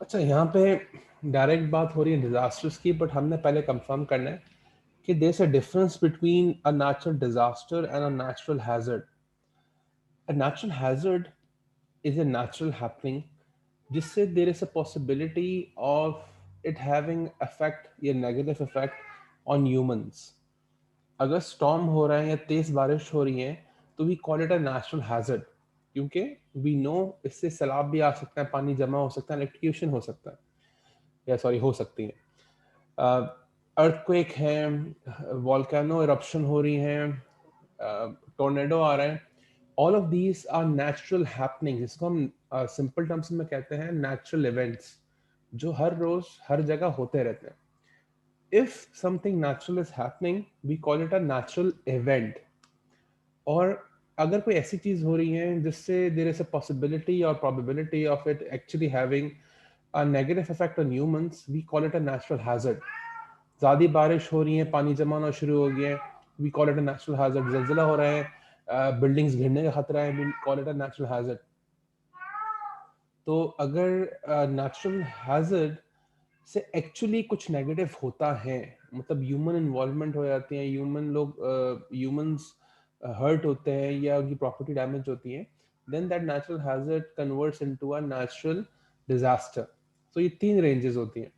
अच्छा, यहाँ पे डायरेक्ट बात हो रही है डिजास्टर्स की, बट हमने पहले कंफर्म करना है कि there is a difference between a natural disaster and a natural hazard. A natural hazard is a natural happening जिससे there is a possibility of it having effect या नेगेटिव इफेक्ट ऑन ह्यूमंस. अगर storm हो रहा है या तेज बारिश हो रही है तो we call it a natural hazard, क्योंकि वी नो इससे सैलाब भी आ सकता है, पानी जमा हो सकता है, इलेक्ट्रिक्यूशन हो सकता है, या सॉरी हो सकती है, अर्थक्वेक है, वॉल्केनो इरप्शन हो रही हैं, टोर्नेडो आ रहा है. All of these are natural happening, जिसको हम सिंपल टर्म्स में कहते हैं नेचुरल इवेंट्स, जो हर रोज हर जगह होते रहते हैं. If something natural is happening we call it a natural event. और अगर कोई ऐसी चीज हो रही है जिससे देयर इज अ पॉसिबिलिटी और probability of it actually having a negative effect on humans, we call it a natural hazard. ज़्यादा बारिश हो रही है, पानी जमा होना शुरू हो गया है, we call it a natural hazard. ज़लज़ला हो रहा है, बिल्डिंग्स गिरने का खतरा है, we call it a natural hazard. तो अगर नेचुरल हैजर्ड से एक्चुअली कुछ नेगेटिव होता है, मतलब ह्यूमन इन्वॉल्वमेंट हो जाती है, ह्यूमंस हर्ट होते हैं या उनकी प्रॉपर्टी डैमेज होती है, then that natural hazard converts into a natural disaster. तो ये तीन रेंजेस होती हैं.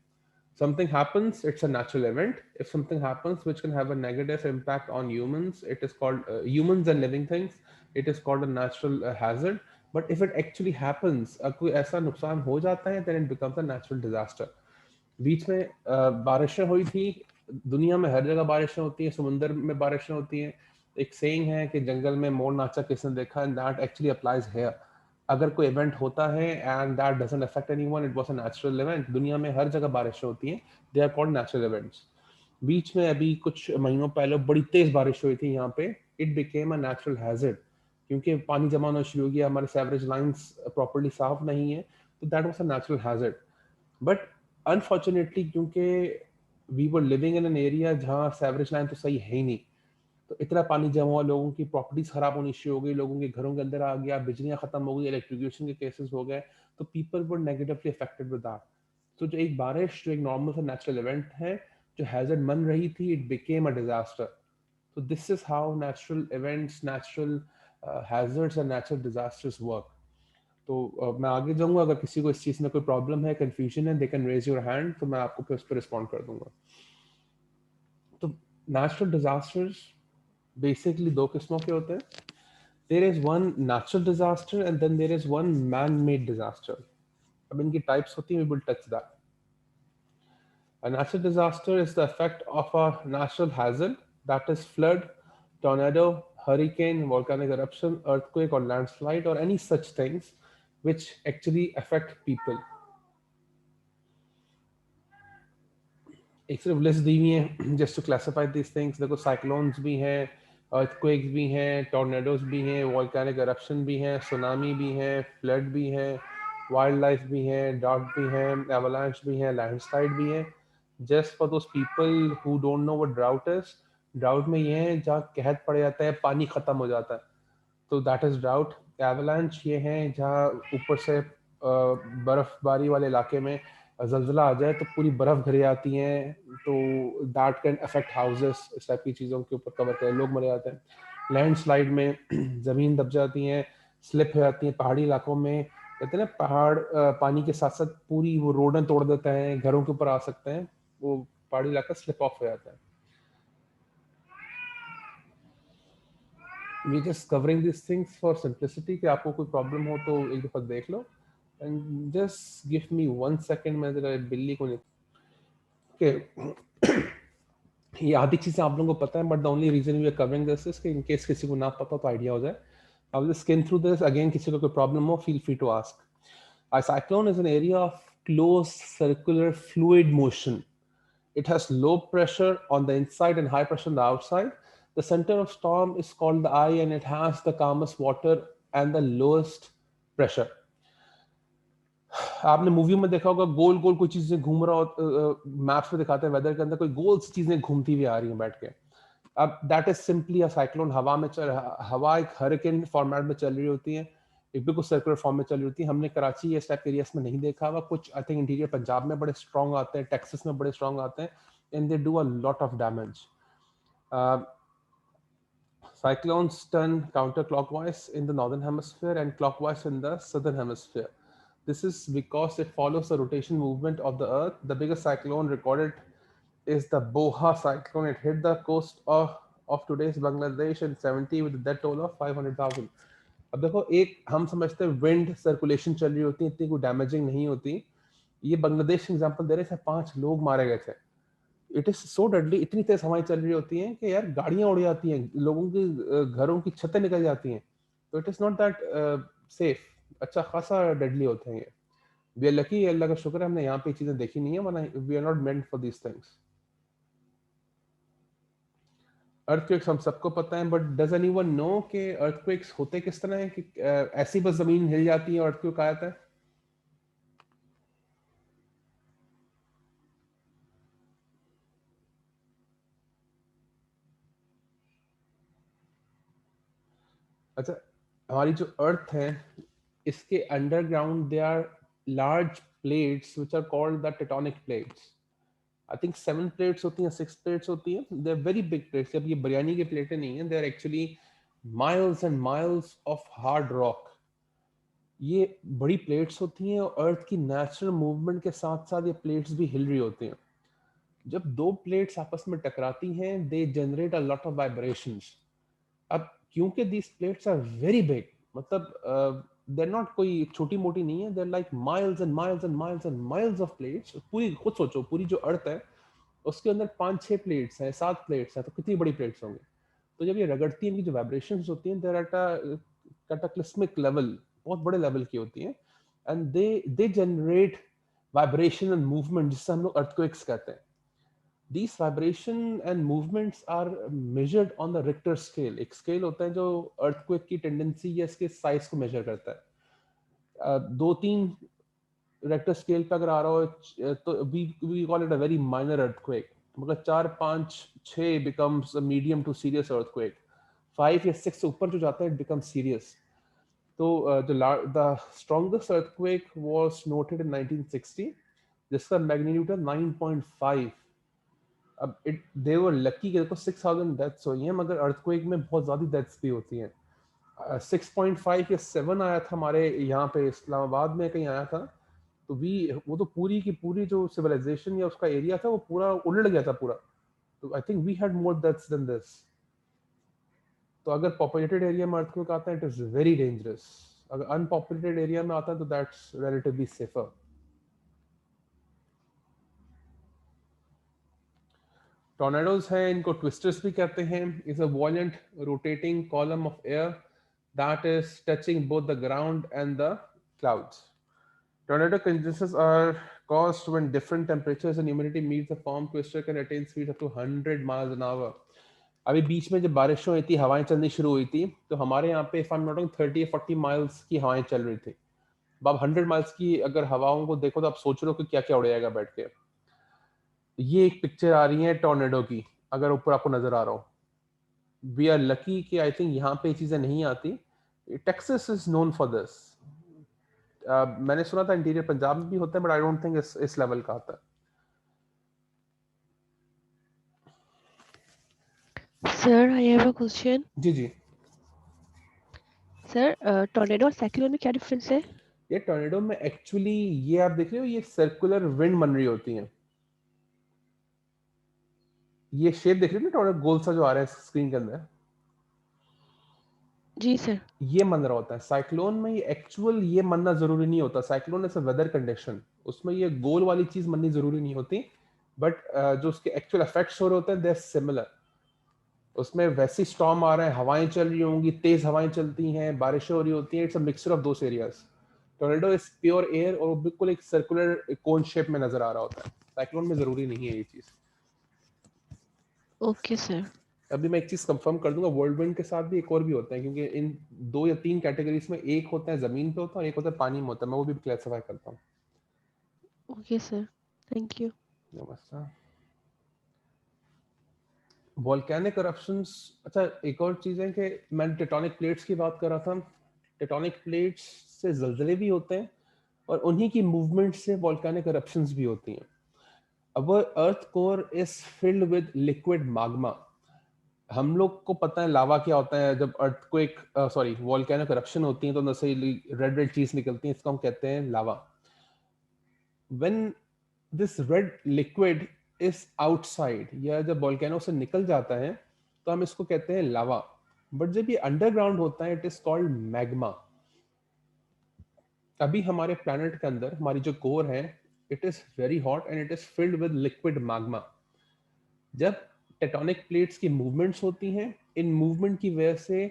Something happens, it's a natural event. If something happens which can have a negative impact on humans, it is called humans and living things, it is called a natural hazard. But if it actually happens, कोई ऐसा नुकसान हो जाता है, then it becomes a natural disaster. बीच में बारिशें हुई थी, दुनिया में हर जगह बारिशें होती हैं, समुंदर में बारिशें होती हैं. एक सेइंग है कि जंगल में मोर नाचा किसने देखा, and that actually applies here. अगर कोई इवेंट होता है and that doesn't affect anyone, it was a natural event. दुनिया में हर जगह बारिशें होती हैं, they are called natural events. बीच में अभी कुछ महीनों पहले बड़ी तेज बारिश हुई थी यहाँ पे, it became a natural hazard, क्योंकि पानी जमा होना शुरू हो गया, हमारे सेवरेज लाइंस प्रॉपर्ली साफ नहीं है, तो that was a natural hazard. But unfortunately, क्योंकि we were living in an area जहाँ सेवरेज लाइन तो सही है ही नहीं, तो इतना पानी जमा हुआ, लोगों की प्रॉपर्टीज खराब होनी शुरू हो गई, लोगों के घरों के अंदर आ गया, बिजलियां खत्म हो गई, इलेक्ट्रिक्यूशन के केसेस हो गए, तो people were negatively affected with that. तो जो एक बारिश, जो एक नॉर्मल सा नेचुरल इवेंट है, जो हैजर्ड बन रही थी, इट बिकेम अ डिजास्टर. तो this is how natural events, natural hazards and natural disasters work. तो मैं आगे जाऊंगा, अगर किसी को इस चीज में कोई प्रॉब्लम है, कंफ्यूजन है, they can raise your hand, तो मैं आपको फिर उस पर रिस्पॉन्ड कर दूंगा. तो नेचुरल डिजास्टर्स बेसिकली दो किस्मों के होते हैं. There is one natural disaster and then there is one man made disaster. अब इनकी टाइप्स होती हैं, we will touch that. A natural disaster is the effect of a natural hazard, that is flood, tornado, hurricane, volcanic eruption, earthquake or landslide, or any such things which actually affect people. एक सिर्फ list दी हुई है just to classify this things. देखो, cyclones भी हैं, earthquakes भी हैं, टॉर्नेडोज भी हैं, वॉल्केनिक eruption भी हैं, सुनामी भी हैं, फ्लड भी हैं, वाइल्ड लाइफ भी हैं, ड्राउट भी हैं, एवलांच भी हैं, लैंडस्लाइड भी हैं. Just for those people who don't know what drought is, drought में ये है जहाँ कहत पड़ जाता है, पानी खत्म हो जाता है, तो दैट इज ड्राउट. एवलांच ये हैं जहाँ ऊपर से बर्फबारी वाले इलाके में जल्जला आ जाए तो पूरी बर्फ घिर जाती हैं, तो दैट कैन अफेक्ट हाउसेस, इस टाइप की चीज़ों के ऊपर कवर करें, लोग मर जाते हैं. लैंडस्लाइड में ज़मीन दब जाती हैं, स्लिप हो जाती हैं. पहाड़ी इलाकों में कहते हैं ना, पहाड़ पानी के साथ साथ पूरी वो रोडें तोड़ देते हैं, घरों के ऊपर आ सकते हैं, वो पहाड़ी इलाका स्लिप ऑफ हो जाता है. We just covering this things for simplicity, कि आपको कोई प्रॉब्लम हो तो एक दफ़ा देख लो. And just give me 1 second, मैं जरा बिल्ली को के ये आधी चीज़ें आप लोगों को पता है, but the only reason we are covering this is कि इन केस किसी को ना पता तो आइडिया हो जाए. I will skin through this again. किसी को कोई प्रॉब्लम हो, feel free to ask. A cyclone is an area of close circular fluid motion. It has low pressure on the inside and high pressure on the outside. The center of storm is called the eye and it has the calmest water and the lowest pressure. आपने movie में देखा होगा, गोल गोल कोई चीजें घूम रहा हो, maps में दिखाते हैं वेदर के अंदर, कोई गोल चीजें घूमती हुई आ रही हैं बैठ के. अब that is simply a cyclone. हवा में हवा एक हरिकेन फॉर्मेट में चल रही होती है. एक बिल्कुल सर्कुलर फॉर्म में चल रही होती है। हमने कराची इस टाइप के एरियाज में नहीं देखा हुआ, कुछ आई थिंक इंटीरियर पंजाब में बड़े स्ट्रॉन्ग आते हैं, टेक्सास में बड़े स्ट्रॉन्ग आते हैं, and they do a lot of damage. Cyclones turn counterclockwise in the northern hemisphere and clockwise in the southern hemisphere. This is because it follows the rotation movement of the Earth. The biggest cyclone recorded is the Boha cyclone. It hit the coast of today's Bangladesh in 70 with a death toll of 500,000. अब देखो, एक हम समझते हैं wind circulation चल रही होती है, इतनी कोई डैमेजिंग नहीं होती. ये बांग्लादेश एग्जांपल दे रहे थे, 5 लोग मारे गए थे. इट इज सो डेडली, इतनी तेज हवाएं चल रही होती हैं कि यार गाड़ियां उड़ जाती हैं, लोगों की घरों की छतें निकल जाती हैं. तो it is not that safe. अच्छा खासा डेडली होते हैं ये. वी आर लकी, अल्लाह का शुक्र है हमने यहाँ पे चीजें देखी नहीं है, वरना we are not meant for these things. Earthquakes हम सबको पता है, बट डज एनीवन नो कि अर्थक्वेक्स होते किस तरह है, कि ऐसी बस जमीन हिल जाती है और अर्थक्वेक आ जाता है? अच्छा, हमारी जो अर्थ है, इसके underground they are large plates which are called the tectonic plates. I think 7 plates होती हैं, 6 प्लेट्स होती हैं. They are very big plates. अब ये बिरयानी की प्लेटें नहीं हैं, they are actually miles and miles of hard rock. ये बड़ी प्लेट्स होती हैं और अर्थ की नेचुरल मूवमेंट के साथ साथ ये प्लेट्स भी हिल रही होती हैं. जब दो प्लेट्स आपस में टकराती हैं, they generate a lot of vibrations. अब क्योंकि these plates are very big, मतलब देर नॉट कोई छोटी मोटी नहीं है, they're like miles and miles and miles and miles of plates. पूरी खुद सोचो, पूरी जो अर्थ है उसके अंदर 5-6 प्लेट्स हैं, 7 प्लेट्स हैं, तो कितनी बड़ी प्लेट्स होंगी. तो जब ये रगड़ती हैं, इनकी जो वाइब्रेशंस होती हैं, देर एट अ कैटाक्लिस्मिक लेवल, बहुत बड़े लेवल की होती हैं. And they generate vibration and movement, जिससे हम लोग अर्थक्वेक्स कहते हैं. These vibration and movements are measured on the Richter scale. एक स्केल होता है जो earthquake की टेंडेंसी या इसके साइज को मेजर करता है. 2-3 रेक्टर स्केल पे अगर आ रहा हो तो we call it a very minor earthquake. मगर 4-5-6 becomes a medium to serious earthquake. 5 या 6 से ऊपर जो जाता है, it becomes serious. तो the strongest earthquake was noted in 1960, जिसका मैग्नीट्यूड है 9.5. अब इट दे वर लकी कि देखो 6,000 डेथ्स हुई हैं, मगर अर्थक्वेक में बहुत ज़्यादा डेथ्स भी होती हैं. 6.5 या 7 आया था हमारे यहाँ पे इस्लामाबाद में कहीं आया था. तो वो तो पूरी की पूरी जो सिविलाइजेशन या उसका एरिया था वो पूरा उलट गया था पूरा. तो I think we had more deaths than this. तो अगर पॉपुलेटेड एरिया में अर्थक्वेक आता है, इट इज वेरी डेंजरस. अगर अनपॉपुलेटेड एरिया में आता है तो दैट्स रिलेटिवली सेफर. टॉर्नेडोज हैं, इनको ट्विस्टर्स भी कहते हैं. Is a violent rotating column of air that is touching both the ground and the clouds. Tornado conditions are caused when different temperatures and humidity meet. The form twister can attain speeds up to 100 miles an hour. अभी बीच में जब बारिश हुई थी, हवाएं चलनी शुरू हुई थी, तो हमारे यहाँ पे if I am not wrong 30 या 40 माइल्स की हवाएं चल रही थी. अब आप 100 माइल्स की अगर हवाओं को देखो तो आप सोच रहे हो कि क्या क्या उड़ेगा बैठ के. ये एक पिक्चर आ रही है टॉर्नेडो की, अगर ऊपर आपको नजर आ रहा हो. वी आर लकी कि आई थिंक यहाँ पे ये चीजें नहीं आती. Texas is known for this. मैंने सुना था इंटीरियर पंजाब में भी होता है, बट आई डोंट थिंक इस लेवल का आता है. Sir, I have a question. जी जी. Sir, tornado और साइक्लोन में क्या डिफरेंस है? ये टॉर्नेडो में एक्चुअली ये आप देख रहे हो, ये सर्कुलर विंड बन रही होती हैं. ये शेप देख रहे हो ना, टॉर्नेडो गोल सा जो आ रहा है स्क्रीन के अंदर, जी सर. ये मन रहा होता है. साइक्लोन में ये एक्चुअल ये मनना जरूरी नहीं होता. Cyclone is a weather condition, उसमें ये गोल वाली चीज मननी जरूरी नहीं होती. बट जो उसके एक्चुअल इफेक्ट्स हो रहे होते हैं, दे आर सिमिलर. उसमें वैसी स्टॉर्म आ रहा है, हवाएं चल रही होंगी, तेज हवाएं चलती हैं, बारिशें हो रही होती हैं. It's a mixture of those areas. Tornado is pure air और बिल्कुल एक सर्कुलर कोन शेप में नजर आ रहा होता है. साइक्लोन में जरूरी नहीं है ये चीज. Okay sir. अभी मैं एक चीज कंफर्म कर दूंगा, वर्ल्ड विंड के साथ भी एक और भी होता है, क्योंकि इन 2 या 3 कैटेगरीज में एक होता है जमीन पे होता है और एक होता है पानी में होता है. मैं वो भी क्लासिफाई करता हूँ. Okay sir. Thank you. नमस्कार. Volcanic eruptions. अच्छा, एक और चीज है कि मैंने टेक्टोनिक प्लेट्स की बात कर रहा था. टेक्टोनिक प्लेट्स से ज़लज़ले भी होते हैं और उन्हीं की मूवमेंट से वोल्केनिक eruptions भी होती हैं. Our earth core is filled with liquid magma. हम लोग को पता है लावा क्या होता है. जब अर्थक्वेक सॉरी वोल्केनिक eruption होती है तो नशीली रेड रेड चीज निकलती है, इसको हम कहते हैं लावा. When this red liquid is outside, या जब वोल्केनो से निकल जाता है तो हम इसको कहते हैं लावा. बट जब ये अंडरग्राउंड होता है इट इज कॉल्ड मैग्मा. अभी हमारे प्लैनेट के अंदर हमारी जो कोर है it is very hot and it is filled with liquid magma. जब टेक्टोनिक प्लेट्स की मूवमेंट्स होती हैं, इन मूवमेंट की वजह से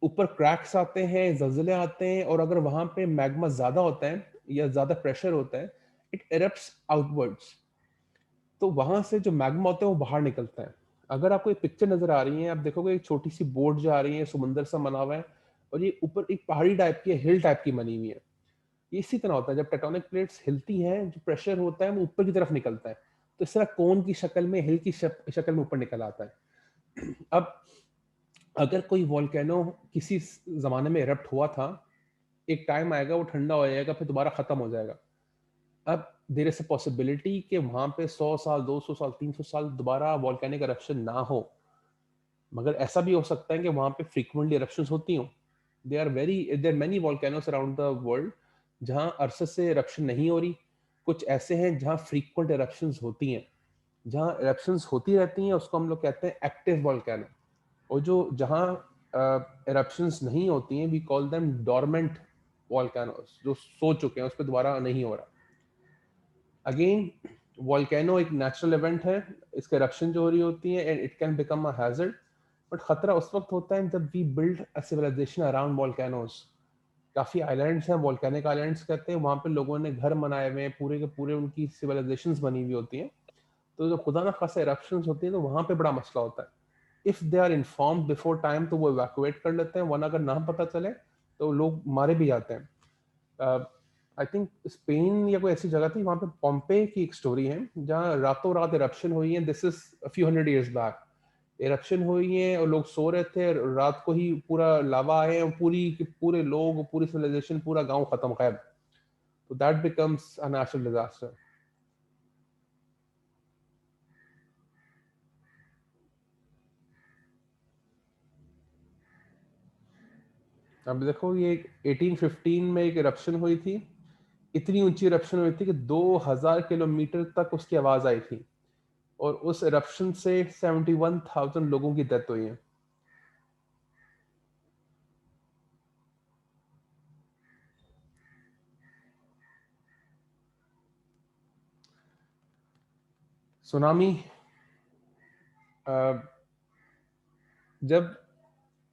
ऊपर क्रैक्स आते हैं, ज़लज़ले आते हैं, और अगर वहां पे मैग्मा ज्यादा होता है या ज्यादा प्रेशर होता है इट इरप्ट्स आउटवर्ड्स. तो वहां से जो मैग्मा होता है वो बाहर निकलता है. अगर आपको एक पिक्चर नजर आ रही है, आप देखोगे एक छोटी सी बोट जा रही है, समुंदर सा बना हुआ है और ये ऊपर एक पहाड़ी टाइप की हिल टाइप की बनी हुई है. ये इसी तरह होता है जब टेक्टोनिक प्लेट्स हिलती हैं, जो प्रेशर होता है वो ऊपर की तरफ निकलता है, तो इस तरह कोन की शक्ल में, हिल की शक्ल में ऊपर निकल आता है. अब अगर कोई वोल्केनो किसी जमाने में इरप्ट हुआ था, एक टाइम आएगा वो ठंडा हो जाएगा, फिर दोबारा खत्म हो जाएगा. अब देयर इज अ पॉसिबिलिटी कि वहां पे 100 साल, 200 साल, 300 साल दोबारा वोल्केनिक eruption ना हो. मगर ऐसा भी हो सकता है कि वहां पे फ्रीक्वेंटली eruptions होती हों. There are many volcanoes around the world जहां अरसे से eruption नहीं हो रही. कुछ ऐसे हैं जहां फ्रीक्वेंट eruptions होती हैं. जहां eruptions होती रहती हैं उसको हम लोग कहते हैं एक्टिव वोल्केनो. और जो जहां eruptions नहीं होती हैं we call them dormant volcanoes, जो सो चुके हैं, उस पर दोबारा नहीं हो रहा. अगेन वोल्केनो एक नेचुरल इवेंट है, इसके eruption जो हो रही होती है and it can become a hazard. But खतरा उस वक्त होता है जब we build a civilisation around volcanoes. काफी आइलैंड्स हैं, वोल्केनिक आइलैंड्स कहते हैं, वहां पे लोगों ने घर बनाए हुए हैं, पूरे के पूरे उनकी सिविलाइजेशंस बनी हुई होती हैं. तो जब खुदा ना खासा eruptions होती हैं तो वहां पे बड़ा मसला होता है. If they are informed before time तो वो इवैक्यूएट कर लेते हैं, वरना अगर ना पता चले तो लोग मारे भी जाते हैं. आई थिंक स्पेन या कोई ऐसी जगह थी, वहां पे पॉम्पे की एक स्टोरी है जहाँ रातों रात इरप्शन हुई है. This is a few hundred years back. Eruption हुई है और लोग सो रहे थे, रात को ही पूरा लावा आए और पूरे लोग, पूरी सिविलाइजेशन, पूरा गांव खत्म, गायब. तो that becomes a natural disaster. अब देखो ये 1815 में एक इरप्शन हुई थी. इतनी ऊंची इरप्शन हुई थी कि 2000 किलोमीटर तक उसकी आवाज आई थी, और उस इरप्शन से 71,000 लोगों की डेथ हुई है. सुनामी, जब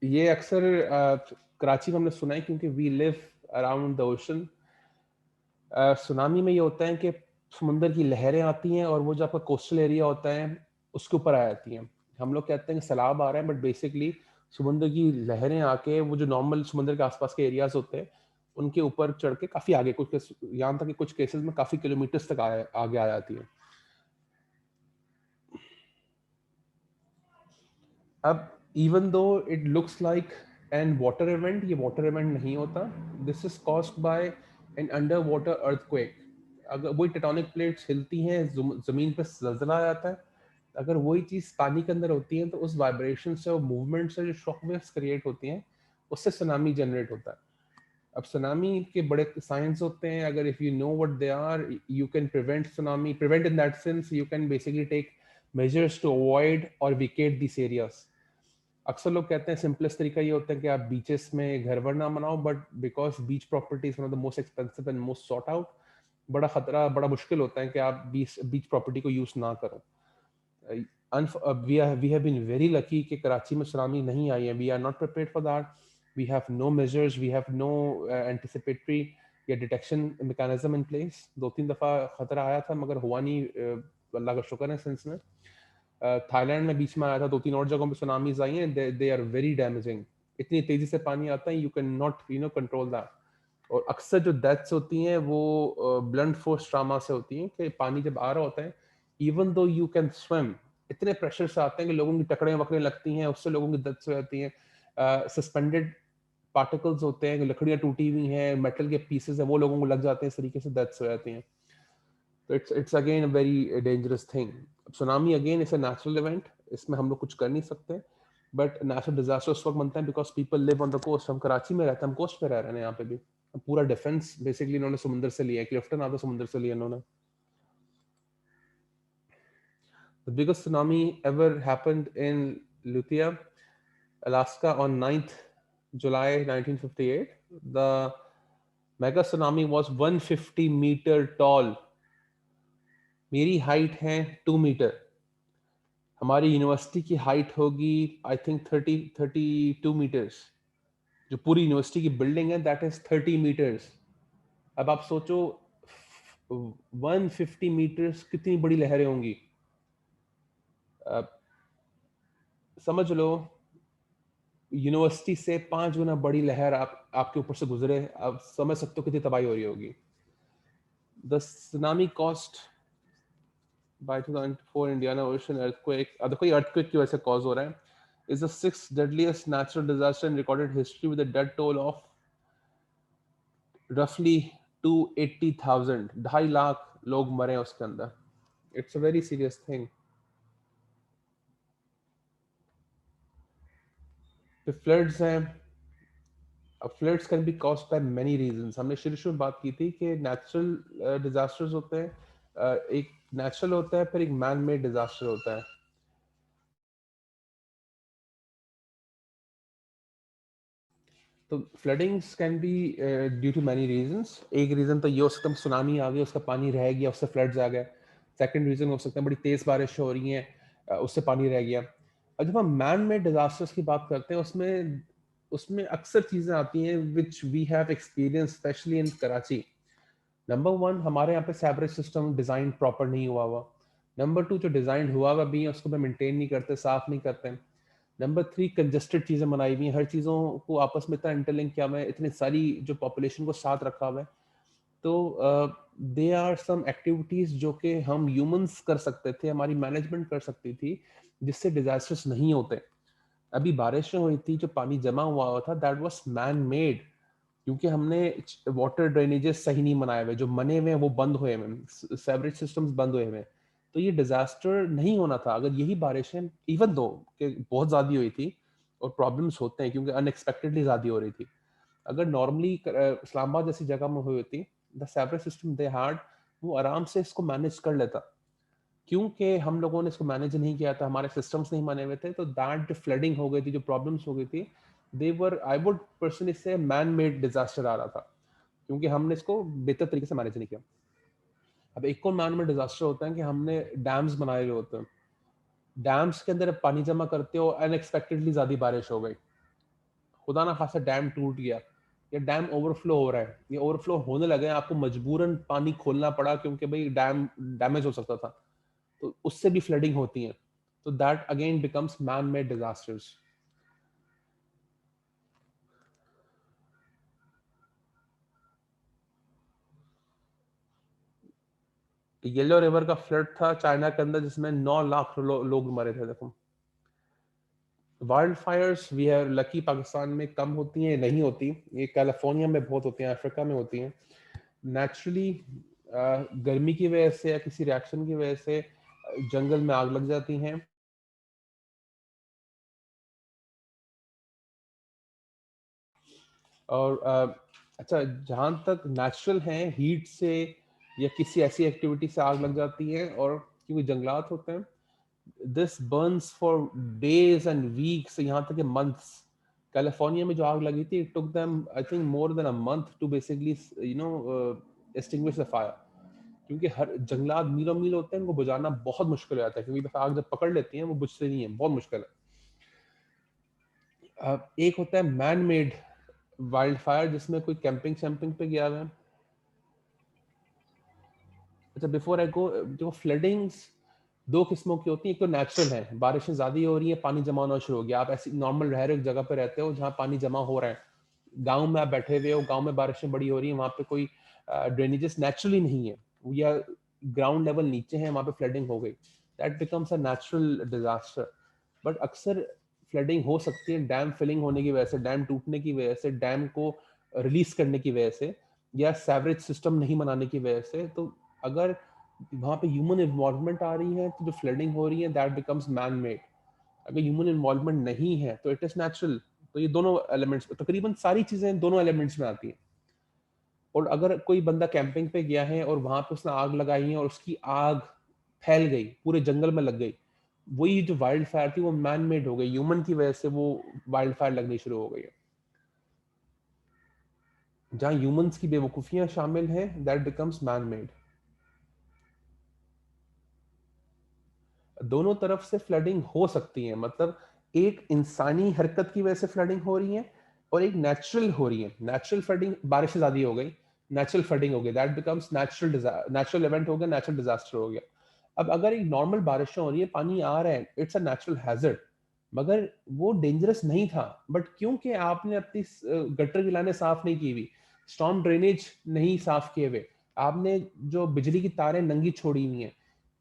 ये अक्सर कराची में हमने सुना है क्योंकि we live around the ocean. Tsunami में ये होता है कि समुंदर की लहरें आती हैं और वो जो आपका कोस्टल एरिया होता है उसके ऊपर आ जाती हैं. हम लोग कहते हैं कि सैलाब आ रहा है, बट बेसिकली समुंदर की लहरें आके वो जो नॉर्मल समुंदर के आसपास के एरियाज होते हैं उनके ऊपर चढ़ के काफी आगे, कुछ यहाँ तक कि कुछ केसेस में काफी किलोमीटर्स तक आगे आ जाती है. अब even though it looks like an water event, ये वाटर इवेंट नहीं होता. This is caused by an under water earthquake. अगर वही टेक्टोनिक प्लेट्स हिलती हैं, जमीन पे जलजला आ जाता है, अगर वही चीज पानी के अंदर होती है तो उस वाइब्रेशन से और मूवमेंट से जो शॉक वेव्स क्रिएट होती हैं उससे सुनामी जनरेट होता है. अब सुनामी के बड़े साइंस होते हैं. अगर if you know what they are, you can prevent tsunami. Prevent in that sense you can basically take measures to avoid evacuate this areas. अक्सर लोग कहते हैं सिंपलेस्ट तरीका ये होता है कि आप बीचेस में घर वर ना बनाओ, but because beach property is one of the most expensive and most sort out, बड़ा खतरा, बड़ा मुश्किल होता है कि आप बीच प्रॉपर्टी को यूज ना करो. We have been very lucky कि कराची में सुनामी नहीं आई है. We are not prepared for that. We have no measures, we have no anticipatory या डिटेक्शन मैकेनिज्म इन प्लेस. 2-3 दफा खतरा आया था मगर हुआ नहीं, अल्लाह का शुक्र है सेंस में. थाईलैंड में बीच में आया था, 2-3 और जगहों पे सुनामीज आई हैं. They are very damaging. इतनी तेजी से पानी आता है, you can not control that. और अक्सर जो डेथ्स होती हैं वो ब्लंट फोर्स ट्रामा से होती हैं कि पानी जब आ रहा होता है, even though you can swim, इतने प्रेशर से आते हैं कि लोगों की टकड़ें वकड़ें लगती हैं, उससे लोगों की डेथ्स हो जाती हैं. सस्पेंडेड पार्टिकल्स होते हैं, लकड़ियां टूटी हुई हैं, मेटल के पीसेस हैं, वो लोगों को लग जाते हैं, इस तरीके से डेथ्स हो जाती हैं. तो it's again a very dangerous thing. Tsunami again it's a natural event, इसमें हम लोग कुछ कर नहीं सकते, बट नेचुरल डिजास्टर उस वक्त बनता है because people live on the coast. हम कराची में रहते हैं, हम कोस्ट पे रह रहे हैं यहाँ पे भी. पूरा डिफेंस बेसिकली इन्होंने समुद्र से लिया है, क्लिफ्टन आता समुद्र से लिया इन्होंने. The biggest tsunami ever happened in Lithia, Alaska on 9th July 1958. The mega tsunami was 150 meter tall. मेरी हाइट है 2 मीटर. हमारी यूनिवर्सिटी की हाइट होगी आई थिंक 32 मीटर्स. जो पूरी यूनिवर्सिटी की बिल्डिंग है दैट इज 30 मीटर्स. अब आप सोचो 150 मीटर्स कितनी बड़ी लहरें होंगी. समझ लो यूनिवर्सिटी से 5 गुना बड़ी लहर आपके ऊपर से गुजरे, आप समझ सकते हो कितनी तबाही हो रही होगी. The tsunami cost by 2004 Indiana ocean earthquake, देखो ये अर्थक्वेक की वजह से कॉज हो रहा है, is the 6th deadliest natural disaster in recorded history with a death toll of roughly 280,000. 2.5 lakh लोग मरे उसके अंदर. It's a very serious thing. Floods हैं. Floods can be caused by many reasons. हमने शुरू में बात की थी कि नेचुरल डिजास्टर्स होते हैं, एक नेचुरल होता है, फिर एक मैन मेड डिजास्टर होता है. तो floodings can be due to many reasons. एक रीजन तो ये हो सकता है सुनामी आ गई, उसका पानी रह गया, उससे फ्लड्स आ गए. सेकंड रीजन हो सकता है बड़ी तेज बारिश हो रही है, उससे पानी रह गया. और जब हम मैन मेड डिजास्टर्स की बात करते हैं उसमें उसमें अक्सर चीजें आती हैं which we have experience specially in Karachi. Number one, हमारे यहाँ पे सेवरेज सिस्टम डिजाइन प्रॉपर नहीं हुआ हुआ. नंबर टू, जो डिजाइन हुआ हुआ भी है उसको मेंटेन नहीं करते, साफ नहीं करते. नंबर थ्री, कंजेस्टेड चीजें बनाई हुई हैं, हर चीजों को आपस में इतना इंटरलिंक किया हुआ है, इतनी सारी जो पॉपुलेशन को साथ रखा हुआ है. तो दे आर सम एक्टिविटीज जो कि हम ह्यूमंस कर सकते थे, हमारी मैनेजमेंट कर सकती थी, जिससे डिजास्टर्स नहीं होते. अभी बारिश हुई थी, जो पानी जमा हुआ था दैट वाज मैन मेड, क्योंकि हमने वाटर ड्रेनेजेस सही नहीं बनाए हुए, जो बने हुए हैं वो बंद हुए हुए, सेवरेज सिस्टम्स बंद हुए हुए. तो ये डिजास्टर नहीं होना था अगर यही बारिशें, इवन दो कि बहुत ज्यादा हुई थी और प्रॉब्लम्स होते हैं क्योंकि अनएक्सपेक्टेडली ज्यादा हो रही थी. अगर नॉर्मली इस्लामाबाद जैसी जगह में हुई होती, the sewerage system they had, वो आराम से इसको मैनेज कर लेता. क्योंकि हम लोगों ने इसको मैनेज नहीं किया था, हमारे सिस्टम्स नहीं बने हुए थे, तो दैट जो फ्लडिंग हो गई थी, जो प्रॉब्लम्स हो गई थी, दे वर, आई वुड पर्सनली से, मैन मेड डिजास्टर आ रहा था, क्योंकि हमने इसको बेहतर तरीके से मैनेज नहीं किया. अब एक और मैन मेड डिजास्टर होता है कि हमने डैम्स बनाए हुए होते हैं, डैम्स के अंदर पानी जमा करते हो, अनएक्सपेक्टेडली ज्यादा बारिश हो गई, खुदा ना खासा डैम टूट गया या डैम ओवरफ्लो हो रहा है, ये ओवरफ्लो होने लगे, आपको मजबूरन पानी खोलना पड़ा क्योंकि भाई डैम डैमेज हो सकता था, तो उससे भी फ्लडिंग होती है. तो that again becomes man made disasters. Yellow river का फ्लड था चाइना के अंदर जिसमें 9 लाख लोग मरे थे. देखो wild fires we are lucky, Pakistan में कम होती हैं, नहीं होती, ये कैलिफोर्निया में बहुत होती हैं, अफ्रीका में होती हैं नेचुरली. गर्मी की वजह से या किसी रिएक्शन की वजह से जंगल में आग लग जाती हैं. और अच्छा, जहाँ तक नेचुरल हैं हीट से या किसी ऐसी एक्टिविटी से आग लग जाती है, और क्योंकि जंगलात होते हैं, this Burns for days and weeks, यहाँ तक कि मंथ्स. कैलिफोर्निया में जो आग लगी थी, it took them I think more than a month to basically extinguish the fire, क्योंकि हर जंगलात मीलों मील होते हैं, उनको बुझाना बहुत मुश्किल हो जाता है, क्योंकि आग जब पकड़ लेती हैं वो बुझते नहीं है, बहुत मुश्किल है. एक होता है मैन मेड वाइल्ड फायर जिसमें कोई कैंपिंग शैम्पिंग पे गया हुआ है. अच्छा, बिफोर आई गो, देखो फ्लडिंग्स दो किस्मों की होती है. एक तो नेचुरल है, बारिशें ज्यादा हो रही है, पानी जमा होना शुरू हो गया, आप ऐसी नॉर्मल रह रहे हो, एक जगह पे रहते हो जहाँ पानी जमा हो रहा है, गांव में आप बैठे हुए हो, गांव में बारिशें बड़ी हो रही है, वहाँ पे कोई ड्रेनेजेस नेचुरली नहीं है, या ग्राउंड लेवल नीचे है, वहाँ पे फ्लडिंग हो गई, that becomes a natural disaster. But अक्सर फ्लडिंग हो सकती है डैम फिलिंग होने की वजह से, डैम टूटने की वजह से, डैम को रिलीज करने की वजह से, या सेवरेज सिस्टम नहीं बनाने की वजह से। तो अगर वहां पे ह्यूमन इन्वॉल्वमेंट आ रही है तो जो फ्लडिंग हो रही है दैट बिकम्स मैन मेड। अगर ह्यूमन इन्वॉल्वमेंट नहीं है तो इट इज नेचुरल। तो ये दोनों एलिमेंट्स, तकरीबन सारी चीजें दोनों एलिमेंट्स में आती हैं। और अगर कोई बंदा कैंपिंग पे गया है और वहां पे उसने आग लगाई है और उसकी आग फैल गई, पूरे जंगल में लग गई, वही जो वाइल्ड फायर थी वो मैन मेड हो गई, ह्यूमन की वजह से वो वाइल्ड फायर लगनी शुरू हो गई है। जहां ह्यूमंस की बेवकूफियां शामिल हैं दैट बिकम्स मैन मेड। दोनों तरफ से फ्लडिंग हो सकती है, मतलब एक इंसानी हरकत की वजह से फ्लडिंग हो रही है और एक नेचुरल हो रही है। नेचुरल फ्लडिंग, बारिश ज्यादा हो गई, नेचुरल फ्लडिंग हो गई, दैट बिकम्स नेचुरल इवेंट हो गया, नेचुरल डिजास्टर हो गया। अब अगर एक नॉर्मल बारिश हो रही है, पानी आ रहा है, इट्स अ नेचुरल हैजर्ड, मगर वो डेंजरस नहीं था। बट क्योंकि आपने अपनी गटर की लाइनें साफ नहीं की हुई, स्टॉर्म ड्रेनेज नहीं साफ किए हुए, आपने जो बिजली की तारें नंगी छोड़ी हुई हैं,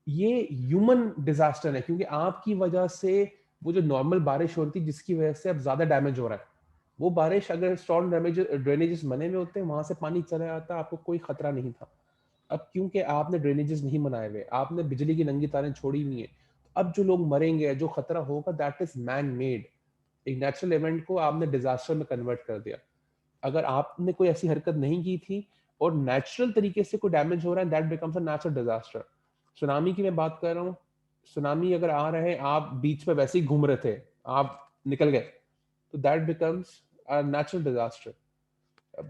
ये ह्यूमन डिजास्टर है। क्योंकि आपकी वजह से वो जो नॉर्मल बारिश होती है जिसकी वजह से अब ज्यादा डैमेज हो रहा है, वो बारिश अगर स्टॉर्म ड्रेनेजेस बने हुए होते हैं, वहां से पानी चला जाता, आपको कोई खतरा नहीं था। अब क्योंकि आपने ड्रेनेजेस नहीं बनाए हुए, आपने बिजली की नंगी तारें छोड़ी हुई हैं, अब जो लोग मरेंगे, जो खतरा होगा, दैट इज मैन मेड। एक नेचुरल इवेंट को आपने डिजास्टर में कन्वर्ट कर दिया। अगर आपने कोई ऐसी हरकत नहीं की थी और नेचुरल तरीके से कोई डैमेज हो रहा है, that becomes a natural disaster. Tsunami की मैं बात कर रहा हूँ, सुनामी अगर आ रहे हैं, आप बीच पे वैसे ही घूम रहे थे, आप निकल गए, तो that becomes a natural disaster.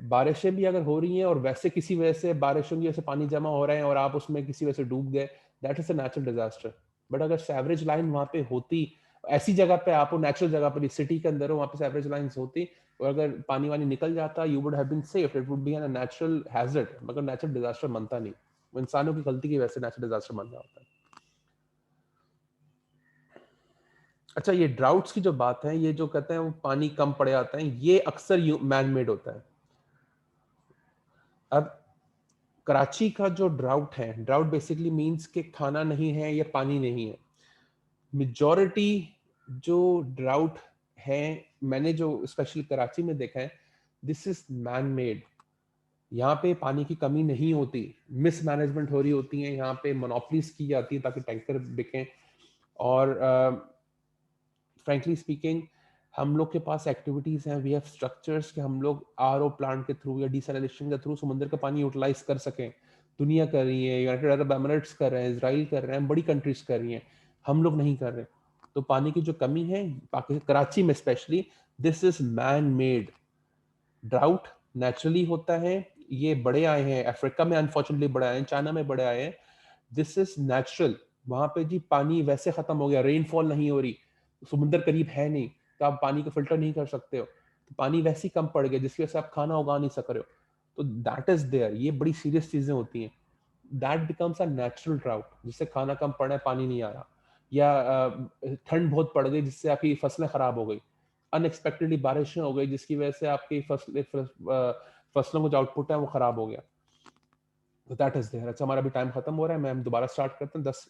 बारिशें भी अगर हो रही हैं और वैसे किसी वजह से बारिशों की वजह से पानी जमा हो रहा है और आप उसमें किसी वजह से डूब गए, that is a natural disaster. But अगर सेवरेज लाइन वहां पे होती, ऐसी जगह पे आप नेचुरल जगह पे, सिटी के अंदर हो, वहां पे सेवरेज लाइंस होती और अगर पानी वानी निकल जाता, you would have been safe, it would be an natural hazard, मगर नेचुरल डिजास्टर बनता नहीं। वो इंसानों की गलती की वजह से नेचुरल डिजास्टर बन रहा होता है। अच्छा, ये ड्राउट्स की जो बात है, ये जो कहते हैं वो पानी कम पड़ जाता है, ये अक्सर मैन मेड होता है। अब कराची का जो ड्राउट है, ड्राउट बेसिकली मींस कि खाना नहीं है या पानी नहीं है। मेजॉरिटी जो ड्राउट है, मैंने जो स्पेशली कराची में देखा है, दिस इज मैन मेड। यहाँ पे पानी की कमी नहीं होती, मिसमैनेजमेंट हो रही होती है, यहाँ पे मोनोपलीज की जाती है ताकि टैंकर बिकें। और फ्रेंकली स्पीकिंग, हम लोग के पास एक्टिविटीज हैं, वी हैव स्ट्रक्चर्स कि हम लोग आरओ प्लांट के थ्रू या डिसैलिनेशन के थ्रू समुद्र का पानी यूटिलाइज कर सकें। दुनिया कर रही है, यूनाइटेड अरब एमिरेट्स कर रहे हैं, इसराइल कर रहे हैं, बड़ी कंट्रीज कर रही हैं, हम लोग नहीं कर रहे। तो पानी की जो कमी है पाकिस्तान कराची में specially, this is man made. Drought naturally होता है, ये बड़े आए हैं अफ्रीका में, अनफॉर्चुनेटली बड़े आए हैं, चाइना में बड़े आए हैं, दिस इज नेचुरल। वहां पे जी पानी वैसे खत्म हो गया, रेनफॉल नहीं हो रही, समुद्र करीब है नहीं, तो आप पानी को फिल्टर नहीं कर सकते हो, तो पानी वैसे ही कम पड़ गया जिसकी वजह से आप खाना उगा नहीं सक रहे हो, तो दैट इज देयर। ये बड़ी सीरियस चीजें होती हैं, that becomes a natural drought, जिससे खाना कम पड़ रहा है, पानी नहीं आ रहा, या ठंड बहुत पड़ गई जिससे आपकी फसलें खराब हो गई, अनएक्सपेक्टेडली बारिशें हो गई जिसकी वजह से आपकी फसलों का जो आउटपुट है वो खराब हो गया। तो दैट इज देयर। अच्छा, हमारा भी टाइम खत्म हो रहा है, मैं हम दोबारा स्टार्ट करते हैं 10